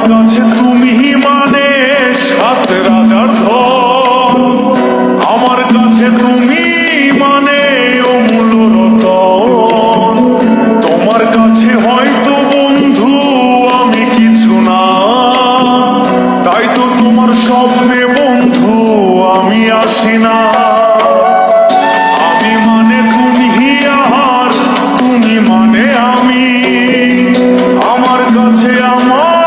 কাছে তুমি মানে সাত রাজার ধন, আমার কাছে তুমি মানে অমূল্য রতন। তোমার কাছে হয়তো বন্ধু আমি কিছু না, তাই তো তোমার স্বপ্নে বন্ধু আমি আসি না। আমি মানে তুমি আর তুমি মানে আমি, আমার কাছে আমার